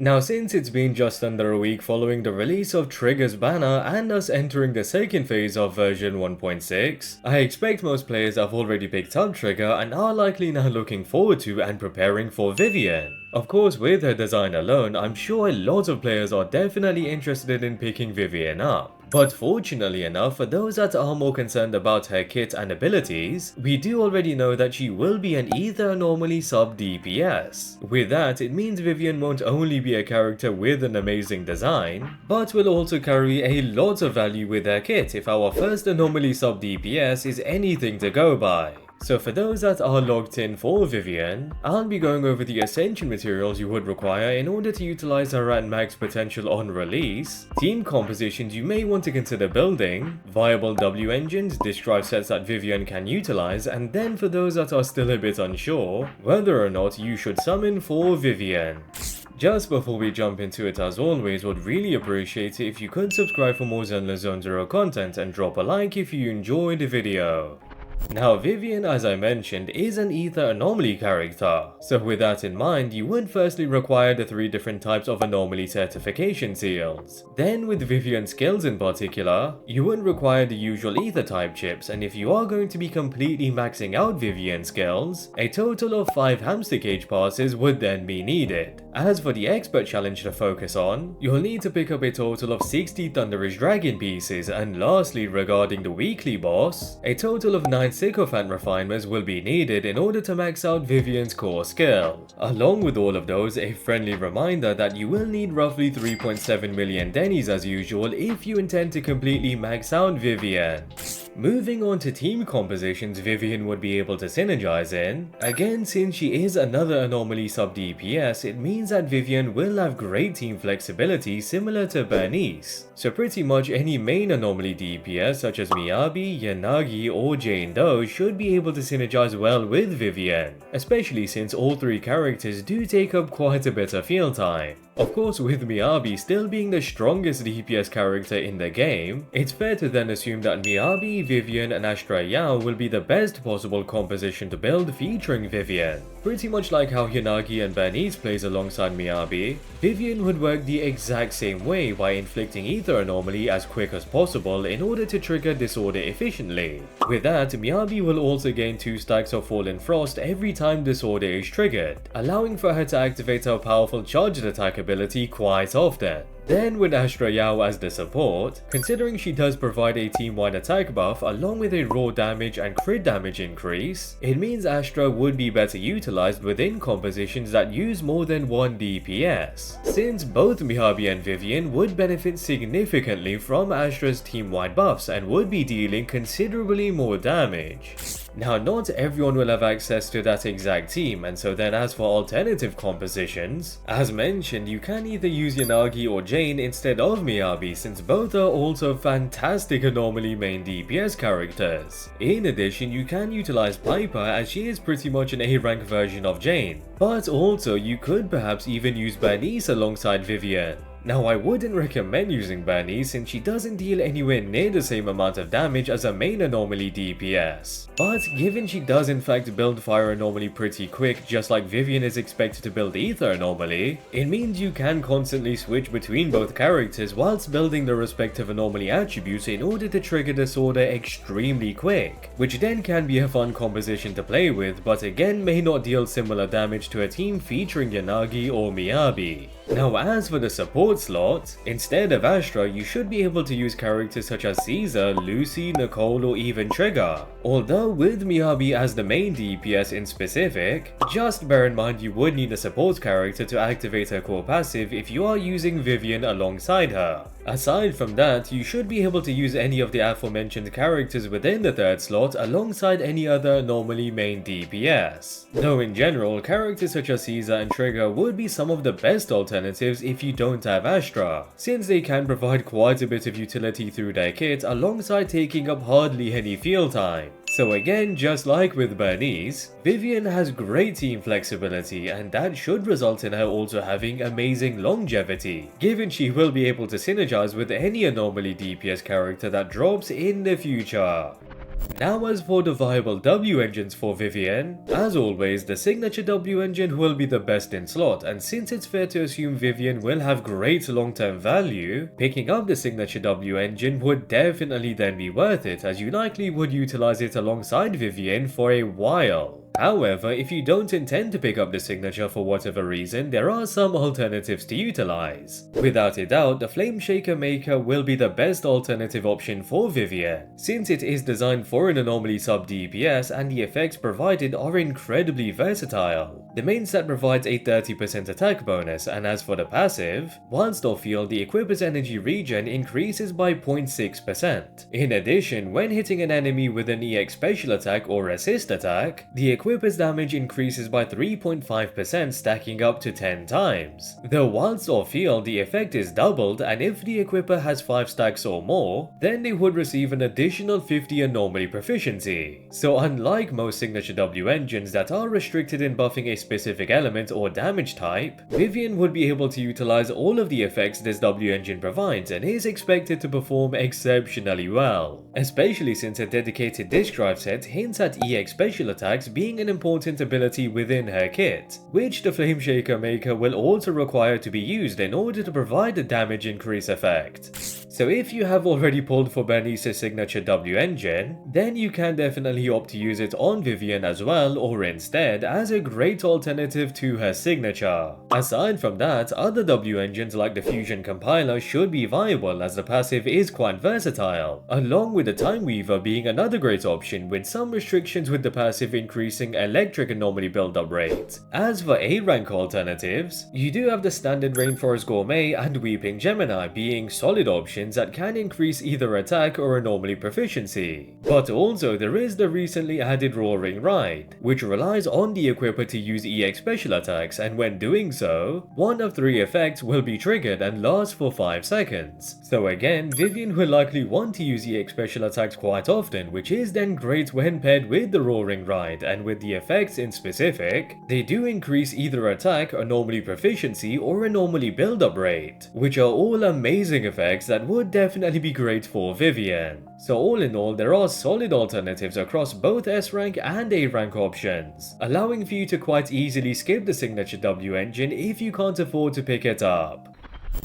Now, since it's been just under a week following the release of Trigger's banner and us entering the second phase of version 1.6, I expect most players have already picked up Trigger and are likely now looking forward to and preparing for Vivian. Of course, with her design alone, I'm sure a lot of players are definitely interested in picking Vivian up. But fortunately enough, for those that are more concerned about her kit and abilities, we do already know that she will be an Ether Anomaly sub DPS. With that, it means Vivian won't only be a character with an amazing design, but will also carry a lot of value with her kit if our first Anomaly sub DPS is anything to go by. So for those that are logged in for Vivian, I'll be going over the Ascension materials you would require in order to utilize her at max potential on release, team compositions you may want to consider building, viable W engines, disk drive sets that Vivian can utilize, and then for those that are still a bit unsure, whether or not you should summon for Vivian. Just before we jump into it, as always, would really appreciate it if you could subscribe for more ZenlessZoneZero content and drop a like if you enjoyed the video. Now, Vivian, as I mentioned, is an Ether Anomaly character, so with that in mind, you would firstly require the 3 different types of Anomaly certification seals. Then, with Vivian skills in particular, you would require the usual Ether type chips, and if you are going to be completely maxing out Vivian skills, a total of 5 hamster cage passes would then be needed. As for the expert challenge to focus on, you'll need to pick up a total of 60 Thunderous Dragon pieces, and lastly, regarding the weekly boss, a total of 9 Sycophant refinements will be needed in order to max out Vivian's core skill. Along with all of those, a friendly reminder that you will need roughly 3.7 million Dennies as usual if you intend to completely max out Vivian. Moving on to team compositions Vivian would be able to synergize in. Again, since she is another Anomaly sub DPS, it means that Vivian will have great team flexibility similar to Burnice. So pretty much any main Anomaly DPS such as Miyabi, Yanagi or Jane Doe should be able to synergize well with Vivian, especially since all 3 characters do take up quite a bit of field time. Of course, with Miyabi still being the strongest DPS character in the game, it's fair to then assume that Miyabi, Vivian and XiangliYao will be the best possible composition to build featuring Vivian. Pretty much like how Yanagi and Burnice plays alongside Miyabi, Vivian would work the exact same way by inflicting Ether Anomaly as quick as possible in order to trigger Disorder efficiently. With that, Miyabi will also gain 2 stacks of Fallen Frost every time Disorder is triggered, allowing for her to activate her powerful charged attack ability quite often. Then with XiangliYao as the support, considering she does provide a team-wide attack buff along with a raw damage and crit damage increase, it means Astra would be better utilized within compositions that use more than 1 DPS, since both Miyabi and Vivian would benefit significantly from Astra's team-wide buffs and would be dealing considerably more damage. Now, not everyone will have access to that exact team, and so then as for alternative compositions, as mentioned, you can either use Yanagi or Jane instead of Miyabi, since both are also fantastic Anomaly main DPS characters. In addition, you can utilize Piper as she is pretty much an A-rank version of Jane, but also you could perhaps even use Burnice alongside Vivian. Now, I wouldn't recommend using Burnice since she doesn't deal anywhere near the same amount of damage as a main Anomaly DPS. But given she does in fact build Fire Anomaly pretty quick, just like Vivian is expected to build Ether Anomaly, it means you can constantly switch between both characters whilst building the respective Anomaly attributes in order to trigger Disorder extremely quick, which then can be a fun composition to play with, but again may not deal similar damage to a team featuring Yanagi or Miyabi. Now, as for the support slot, instead of Astra, you should be able to use characters such as Caesar, Lucy, Nicole or even Trigger. Although with Miyabi as the main DPS in specific, just bear in mind you would need a support character to activate her core passive if you are using Vivian alongside her. Aside from that, you should be able to use any of the aforementioned characters within the 3rd slot alongside any other Anomaly main DPS. Though in general, characters such as Caesar and Trigger would be some of the best alternatives if you don't have Astra, since they can provide quite a bit of utility through their kit alongside taking up hardly any field time. So again, just like with Burnice, Vivian has great team flexibility, and that should result in her also having amazing longevity, given she will be able to synergize with any Anomaly DPS character that drops in the future. Now as for the viable W engines for Vivian, as always the signature W engine will be the best in slot, and since it's fair to assume Vivian will have great long-term value, picking up the signature W engine would definitely then be worth it, as you likely would utilize it alongside Vivian for a while. However, if you don't intend to pick up the signature for whatever reason, there are some alternatives to utilize. Without a doubt, the Flame Shaker Maker will be the best alternative option for Vivian, since it is designed for an anomaly sub DPS and the effects provided are incredibly versatile. The main set provides a 30% attack bonus, and as for the passive, whilst off field the equipper's energy regen increases by 0.6%. In addition, when hitting an enemy with an EX special attack or assist attack, the equipper's damage increases by 3.5%, stacking up to 10 times. Though whilst off field the effect is doubled, and if the equipper has 5 stacks or more, then they would receive an additional 50 anomaly proficiency. So unlike most signature W engines that are restricted in buffing a specific element or damage type, Vivian would be able to utilize all of the effects this W engine provides and is expected to perform exceptionally well, especially since a dedicated disk drive set hints at EX special attacks being an important ability within her kit, which the Flame Shaker Maker will also require to be used in order to provide a damage increase effect. So if you have already pulled for Burnice's signature W engine, then you can definitely opt to use it on Vivian as well, or instead as a great alternative to her signature. Aside from that, other W engines like the Fusion Compiler should be viable, as the passive is quite versatile, along with the Time Weaver being another great option, with some restrictions with the passive increasing electric anomaly build-up rate. As for A rank alternatives, you do have the standard Rainforest Gourmet and Weeping Gemini being solid options that can increase either attack or anomaly proficiency. But also there is the recently added Roaring Ride, which relies on the equipper to use EX special attacks, and when doing so, one of 3 effects will be triggered and last for 5 seconds. So again, Vivian will likely want to use EX special attacks quite often, which is then great when paired with the Roaring Ride, and with the effects in specific, they do increase either attack, anomaly proficiency, or anomaly build-up rate, which are all amazing effects that would definitely be great for Vivian. So all in all, there are solid alternatives across both S rank and A rank options, allowing for you to quite easily skip the signature W engine if you can't afford to pick it up.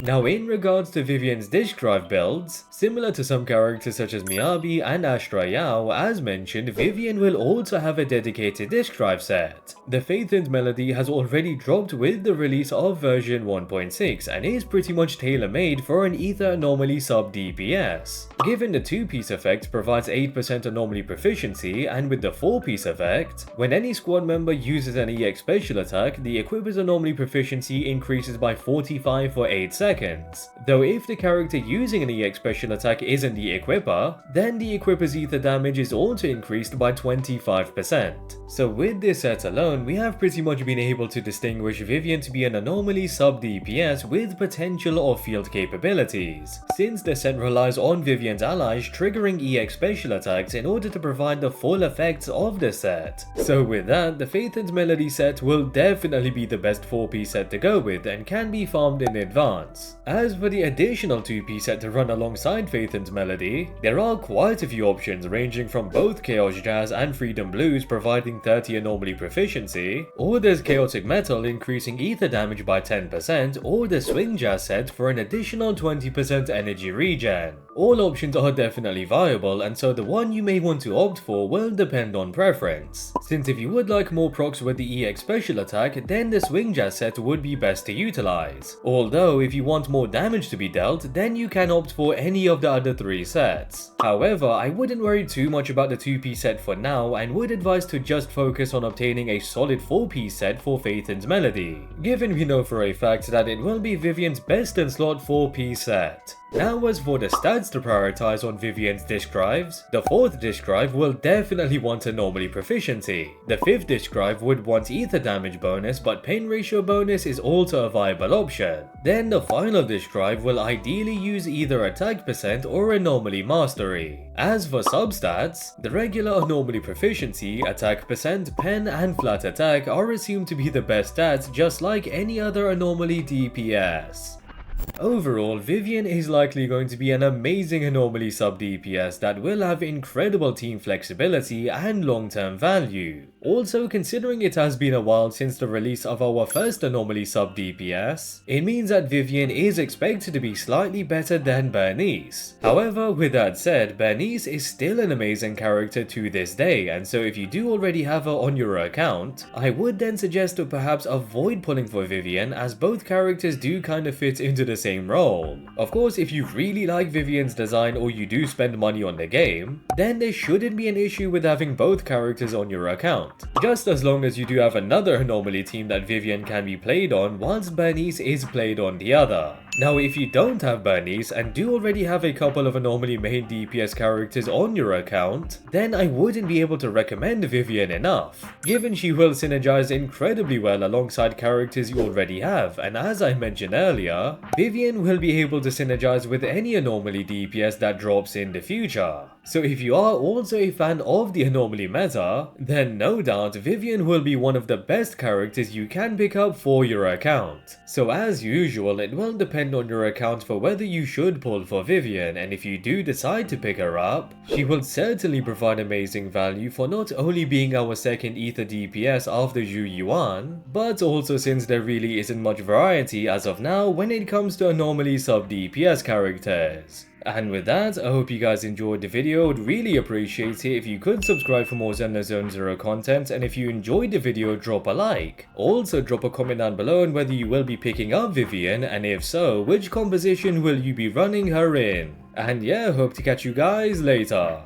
Now in regards to Vivian's disk drive builds, similar to some characters such as Miyabi and XiangliYao, as mentioned, Vivian will also have a dedicated disk drive set. The Faith and Melody has already dropped with the release of version 1.6 and is pretty much tailor-made for an Ether Anomaly sub DPS. Given the 2-piece effect provides 8% anomaly proficiency, and with the 4-piece effect, when any squad member uses an EX special attack, the equipper's anomaly proficiency increases by 45 for 8 seconds. Though if the character using an EX special attack isn't the equipper, then the equipper's ether damage is also increased by 25%. So with this set alone, we have pretty much been able to distinguish Vivian to be an anomaly sub DPS with potential off-field capabilities, since the set relies on Vivian's allies triggering EX special attacks in order to provide the full effects of the set. So with that, the Faith and Melody set will definitely be the best 4-piece set to go with and can be farmed in advance. As for the additional 2-piece set to run alongside Faith and Melody, there are quite a few options ranging from both Chaos Jazz and Freedom Blues providing 30 anomaly proficiency, or there's Chaotic Metal increasing ether damage by 10%, or the Swing Jazz set for an additional 20% energy regen. All options are definitely viable, and so the one you may want to opt for will depend on preference. Since if you would like more procs with the EX special attack, then the Swing Jazz set would be best to utilize. Although if you want more damage to be dealt, then you can opt for any of the other 3 sets. However, I wouldn't worry too much about the 2-piece set for now, and would advise to just focus on obtaining a solid 4-piece set for Faith and Melody, given we know for a fact that it will be Vivian's best in slot 4-piece set. Now as for the stats to prioritize on Vivian's disk drives, the 4th disk drive will definitely want anomaly proficiency. The 5th disk drive would want ether damage bonus, but pain ratio bonus is also a viable option. Then the final disk drive will ideally use either attack percent or anomaly mastery. As for substats, the regular anomaly proficiency, attack percent, pen and flat attack are assumed to be the best stats, just like any other anomaly DPS. Overall, Vivian is likely going to be an amazing anomaly sub DPS that will have incredible team flexibility and long-term value. Also, considering it has been a while since the release of our first anomaly sub DPS, it means that Vivian is expected to be slightly better than Burnice. However, with that said, Burnice is still an amazing character to this day, and so if you do already have her on your account, I would then suggest to perhaps avoid pulling for Vivian, as both characters do kind of fit into the same role. Of course, if you really like Vivian's design or you do spend money on the game, then there shouldn't be an issue with having both characters on your account. Just as long as you do have another anomaly team that Vivian can be played on whilst Burnice is played on the other. Now, if you don't have Burnice and do already have a couple of anomaly main DPS characters on your account, then I wouldn't be able to recommend Vivian enough, given she will synergize incredibly well alongside characters you already have, and as I mentioned earlier, Vivian will be able to synergize with any anomaly DPS that drops in the future. So if you are also a fan of the anomaly meta, then no doubt Vivian will be one of the best characters you can pick up for your account. So as usual, it will depend on your account for whether you should pull for Vivian, and if you do decide to pick her up, she will certainly provide amazing value for not only being our second ether DPS after Zhu Yuan, but also since there really isn't much variety as of now when it comes to anomaly sub DPS characters. And with that, I hope you guys enjoyed the video. I'd really appreciate it if you could subscribe for more ZenlessZoneZero content, and if you enjoyed the video, drop a like. Also drop a comment down below on whether you will be picking up Vivian, and if so, which composition will you be running her in? And yeah, hope to catch you guys later.